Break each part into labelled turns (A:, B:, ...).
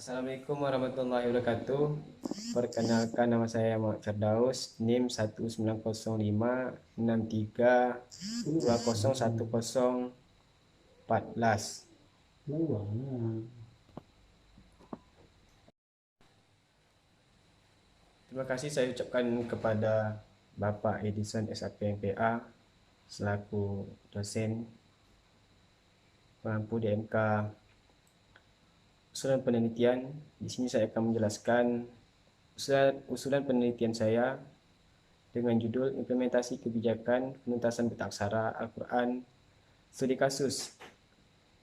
A: Assalamualaikum warahmatullahi wabarakatuh. Perkenalkan, nama saya Muhammad Firdaus, NIM 1905632010014. Terima kasih saya ucapkan kepada Bapak Edison SAP MPA selaku dosen pengampu DMK usulan penelitian. Di sini saya akan menjelaskan usulan penelitian saya dengan judul Implementasi Kebijakan Penuntasan Buta Aksara Al-Quran Studi Kasus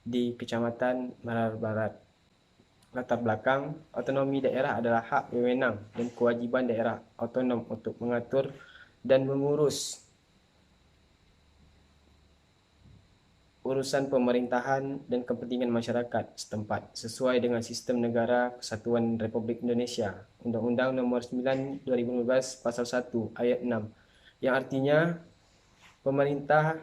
A: di Kecamatan Meraral Barat. Latar belakang, otonomi daerah adalah hak wewenang dan kewajiban daerah otonom untuk mengatur dan mengurus urusan pemerintahan dan kepentingan masyarakat setempat sesuai dengan sistem negara kesatuan Republik Indonesia, Undang-Undang Nomor 9 2015 Pasal 1 Ayat 6, yang artinya pemerintah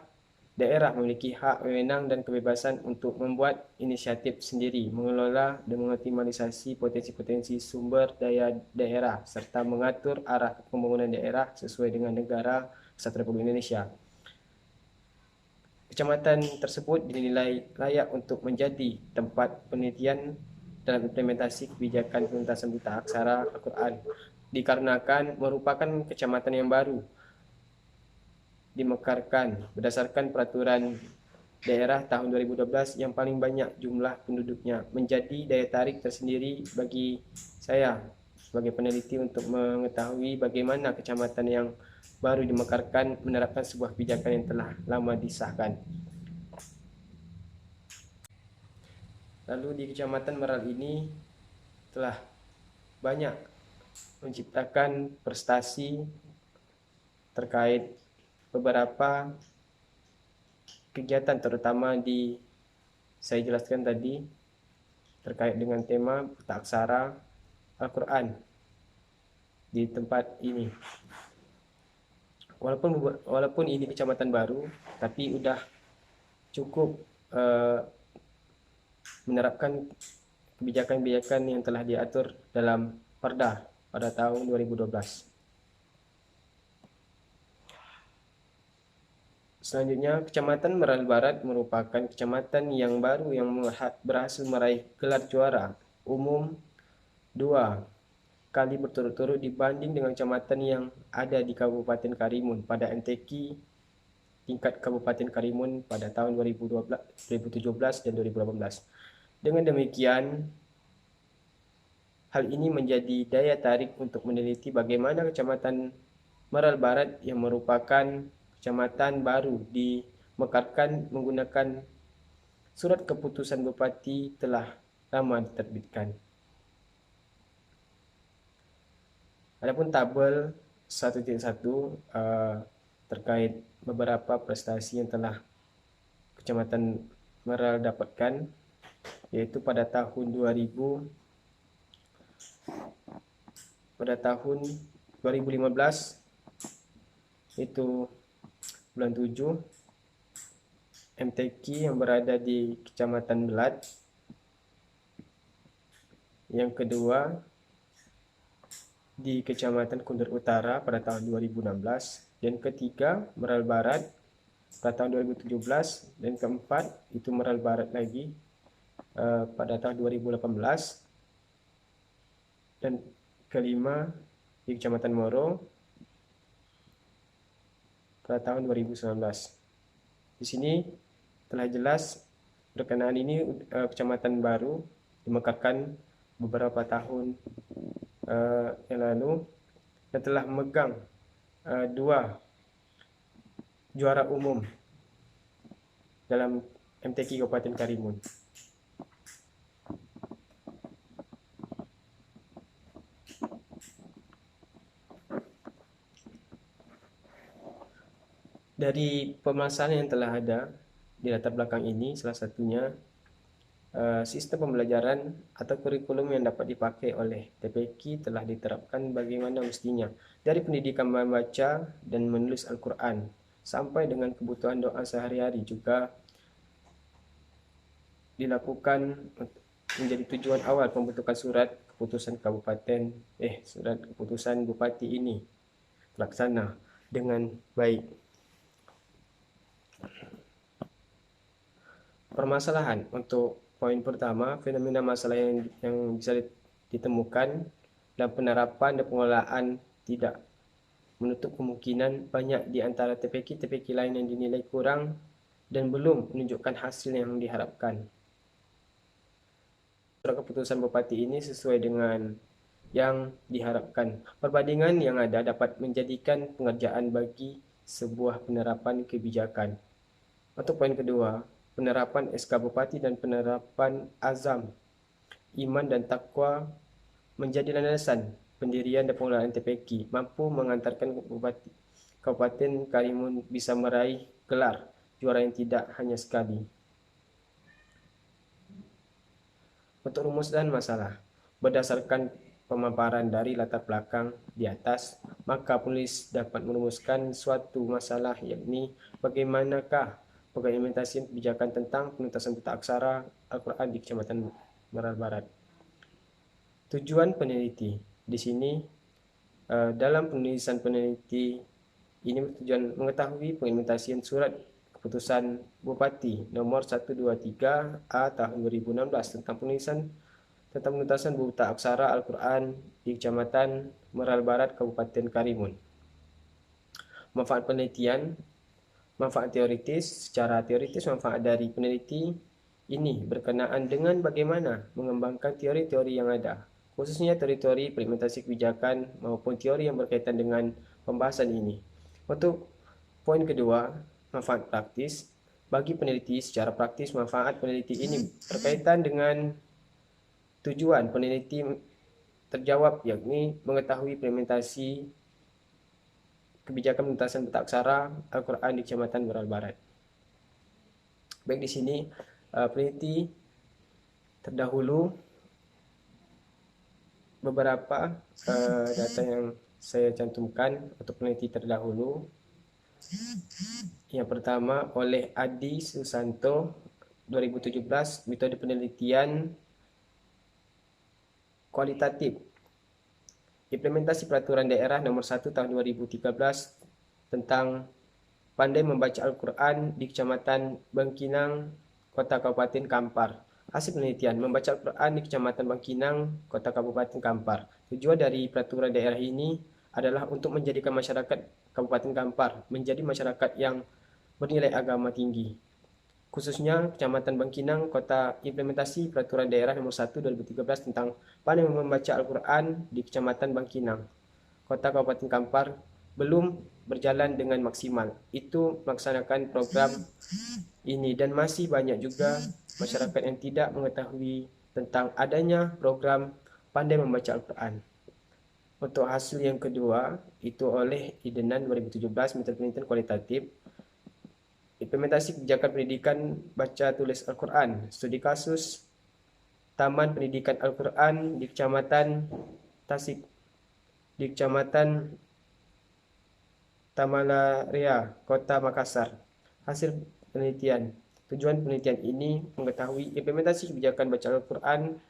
A: daerah memiliki hak wewenang dan kebebasan untuk membuat inisiatif sendiri, mengelola dan mengoptimalisasi potensi-potensi sumber daya daerah, serta mengatur arah pembangunan daerah sesuai dengan negara Kesatuan Republik Indonesia. Kecamatan tersebut dinilai layak untuk menjadi tempat penelitian dalam implementasi kebijakan penuntasan buta aksara Al-Quran, dikarenakan merupakan kecamatan yang baru dimekarkan berdasarkan peraturan daerah tahun 2012 yang paling banyak jumlah penduduknya, menjadi daya tarik tersendiri bagi saya sebagai peneliti untuk mengetahui bagaimana kecamatan yang baru dimekarkan menerapkan sebuah kebijakan yang telah lama disahkan. Lalu di Kecamatan Meral ini telah banyak menciptakan prestasi terkait beberapa kegiatan, terutama saya jelaskan tadi terkait dengan tema buta aksara Al-Quran di tempat ini. Walaupun ini kecamatan baru, tapi udah cukup menerapkan kebijakan-kebijakan yang telah diatur dalam Perda pada tahun 2012. Selanjutnya, Kecamatan Meral Barat merupakan kecamatan yang baru yang berhasil meraih gelar juara umum 2 kali berturut-turut dibanding dengan kecamatan yang ada di Kabupaten Karimun pada MTQ tingkat Kabupaten Karimun pada tahun 2017 dan 2018. Dengan demikian, hal ini menjadi daya tarik untuk meneliti bagaimana Kecamatan Meral Barat yang merupakan kecamatan baru dimekarkan menggunakan surat keputusan Bupati telah lama diterbitkan. Adapun tabel 1.1 terkait beberapa prestasi yang telah Kecamatan Meral dapatkan, yaitu pada tahun 2015 itu bulan 7, MTQ yang berada di Kecamatan Belat. Yang kedua di Kecamatan Kundur Utara pada tahun 2016, dan ketiga Meral Barat pada tahun 2017, dan keempat itu Meral Barat lagi pada tahun 2018, dan kelima di Kecamatan Moro pada tahun 2019. Di sini telah jelas berkenaan ini kecamatan baru dimekarkan beberapa tahun yang lalu dan telah memegang 2 juara umum dalam MTQ Kabupaten Karimun. Dari permasalahan yang telah ada di latar belakang ini, salah satunya sistem pembelajaran atau kurikulum yang dapat dipakai oleh TPQ telah diterapkan bagaimana mestinya, dari pendidikan membaca dan menulis Al-Quran sampai dengan kebutuhan doa sehari-hari juga dilakukan menjadi tujuan awal pembentukan surat keputusan bupati ini terlaksana dengan baik. Permasalahan untuk poin pertama, fenomena masalah yang bisa ditemukan dalam penerapan dan pengelolaan tidak menutup kemungkinan banyak di antara TPK lain yang dinilai kurang dan belum menunjukkan hasil yang diharapkan. Surat keputusan bupati ini sesuai dengan yang diharapkan. Perbandingan yang ada dapat menjadikan pengerjaan bagi sebuah penerapan kebijakan. Untuk poin kedua, penerapan SK Bupati dan penerapan azam, iman dan takwa menjadi landasan pendirian dan pengelolaan TPK mampu mengantarkan Kabupaten Karimun bisa meraih gelar juara yang tidak hanya sekali. Untuk rumus dan masalah, berdasarkan pemaparan dari latar belakang di atas, maka penulis dapat merumuskan suatu masalah, yakni bagaimanakah pengimplementasian kebijakan tentang penuntasan buta aksara Al-Quran di Kecamatan Meral Barat. Tujuan peneliti di sini dalam penulisan peneliti ini bertujuan mengetahui pengimplementasian surat keputusan Bupati nomor 123A tahun 2016 tentang penuntasan buta aksara Al-Quran di Kecamatan Meral Barat, Kabupaten Karimun. Manfaat penelitian, manfaat teoritis. Secara teoritis, manfaat dari peneliti ini berkenaan dengan bagaimana mengembangkan teori-teori yang ada, khususnya teori-teori implementasi kebijakan maupun teori yang berkaitan dengan pembahasan ini. Untuk poin kedua, manfaat praktis. Bagi peneliti, secara praktis manfaat peneliti ini berkaitan dengan tujuan peneliti terjawab, yakni mengetahui implementasi kebijakan penuntasan buta aksara Al-Quran di Kecamatan Meral Barat. Baik, di sini peneliti terdahulu beberapa data yang saya cantumkan untuk peneliti terdahulu. Yang pertama oleh Adi Susanto 2017, metode penelitian kualitatif. Implementasi peraturan daerah nomor 1 tahun 2013 tentang pandai membaca Al-Quran di Kecamatan Bangkinang, Kota Kabupaten Kampar. Hasil penelitian, membaca Al-Quran di Kecamatan Bangkinang, Kota Kabupaten Kampar. Tujuan dari peraturan daerah ini adalah untuk menjadikan masyarakat Kabupaten Kampar menjadi masyarakat yang bernilai agama tinggi. Khususnya Kecamatan Bangkinang, Kota, implementasi peraturan daerah nomor 1 2013 tentang pandai membaca Al-Quran di Kecamatan Bangkinang, Kota Kabupaten Kampar belum berjalan dengan maksimal. Itu melaksanakan program ini dan masih banyak juga masyarakat yang tidak mengetahui tentang adanya program pandai membaca Al-Quran. Untuk hasil yang kedua, itu oleh Idenan 2017, metode penelitian kualitatif. Implementasi kebijakan pendidikan baca tulis Al-Quran. Studi kasus Taman Pendidikan Al-Quran di Kecamatan Tasik, di Kecamatan Tamalarea, Kota Makassar. Hasil penelitian. Tujuan penelitian ini mengetahui implementasi kebijakan baca Al-Quran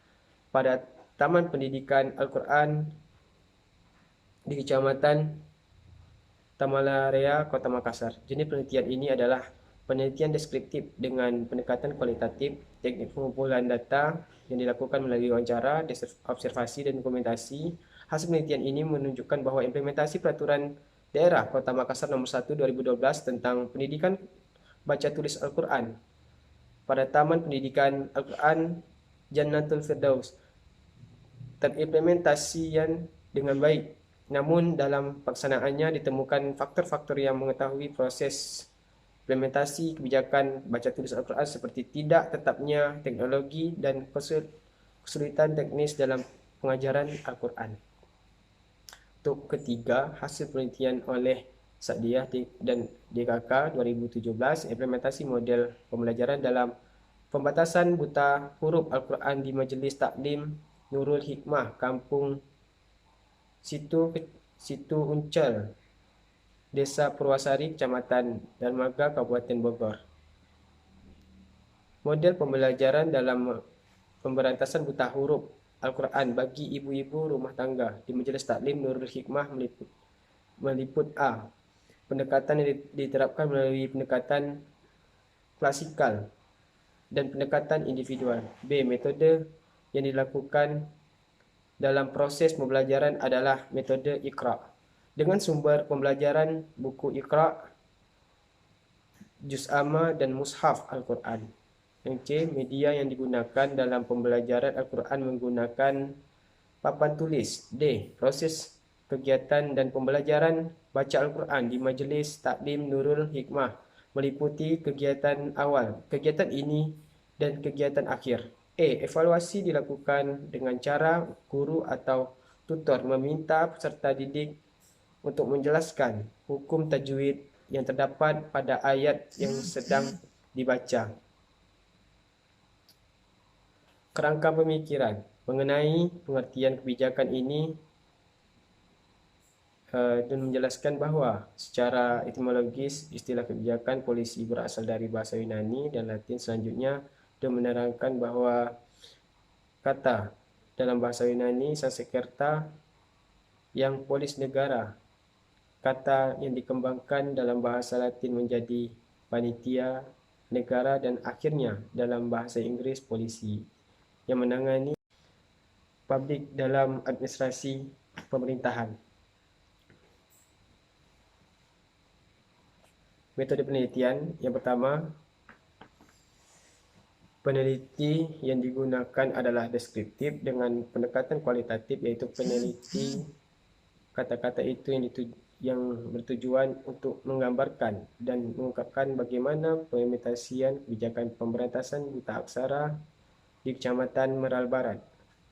A: pada Taman Pendidikan Al-Quran di Kecamatan Tamalarea, Kota Makassar. Jenis penelitian ini adalah penelitian deskriptif dengan pendekatan kualitatif, teknik pengumpulan data yang dilakukan melalui wawancara, observasi, dan dokumentasi. Hasil penelitian ini menunjukkan bahwa implementasi peraturan daerah Kota Makassar nomor 1 2012 tentang pendidikan baca tulis Al-Quran pada Taman Pendidikan Al-Quran Jannatul Firdaus terimplementasikan dengan baik. Namun dalam pelaksanaannya ditemukan faktor-faktor yang mengetahui proses implementasi kebijakan baca tulis Al-Quran seperti tidak tetapnya teknologi dan kesulitan teknis dalam pengajaran Al-Quran. Untuk ketiga, hasil penelitian oleh Sa'diyah dan DKK 2017, implementasi model pembelajaran dalam pembatasan buta huruf Al-Quran di Majelis Taklim Nurul Hikmah, Kampung Situ Uncel, Desa Purwasari, Kecamatan Dermaga, Kabupaten Bogor. Model pembelajaran dalam pemberantasan buta huruf Al-Quran bagi ibu-ibu rumah tangga di Majelis Taklim Nurul Hikmah meliput A. Pendekatan yang diterapkan melalui pendekatan klasikal dan pendekatan individual. B. Metode yang dilakukan dalam proses pembelajaran adalah metode Iqra. Dengan sumber pembelajaran buku Iqra, Juz Amma dan Mushaf Al-Quran. Yang C. Media yang digunakan dalam pembelajaran Al-Quran menggunakan papan tulis. D. Proses kegiatan dan pembelajaran baca Al-Quran di Majlis Taklim Nurul Hikmah meliputi kegiatan awal, kegiatan ini, dan kegiatan akhir. E. Evaluasi dilakukan dengan cara guru atau tutor meminta peserta didik untuk menjelaskan hukum tajwid yang terdapat pada ayat yang sedang dibaca. Kerangka pemikiran mengenai pengertian kebijakan ini dan menjelaskan bahawa secara etimologis istilah kebijakan polisi berasal dari bahasa Yunani dan Latin. Selanjutnya, dia menerangkan bahawa kata dalam bahasa Yunani Sanskerta yang polis negara, kata yang dikembangkan dalam bahasa Latin menjadi panitia negara, dan akhirnya dalam bahasa Inggris polisi yang menangani publik dalam administrasi pemerintahan. Metode penelitian yang pertama, peneliti yang digunakan adalah deskriptif dengan pendekatan kualitatif, iaitu peneliti kata-kata itu yang bertujuan untuk menggambarkan dan mengungkapkan bagaimana pengimplementasian kebijakan pemberantasan buta aksara di Kecamatan Meral Barat.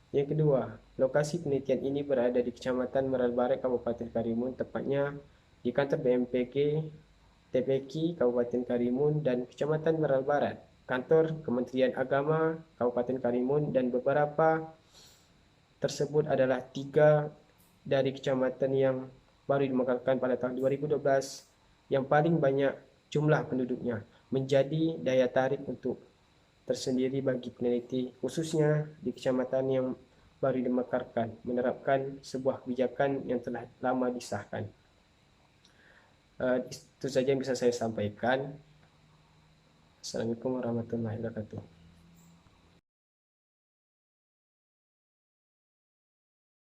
A: Yang kedua, lokasi penelitian ini berada di Kecamatan Meral Barat, Kabupaten Karimun, tepatnya di kantor BMPG TPK Kabupaten Karimun dan Kecamatan Meral Barat, kantor Kementerian Agama Kabupaten Karimun, dan beberapa tersebut adalah 3 dari kecamatan yang baru dimekarkan pada tahun 2012 yang paling banyak jumlah penduduknya, menjadi daya tarik untuk tersendiri bagi peneliti, khususnya di kecamatan yang baru dimekarkan, menerapkan sebuah kebijakan yang telah lama disahkan. Itu saja yang bisa saya sampaikan. Assalamualaikum warahmatullahi wabarakatuh.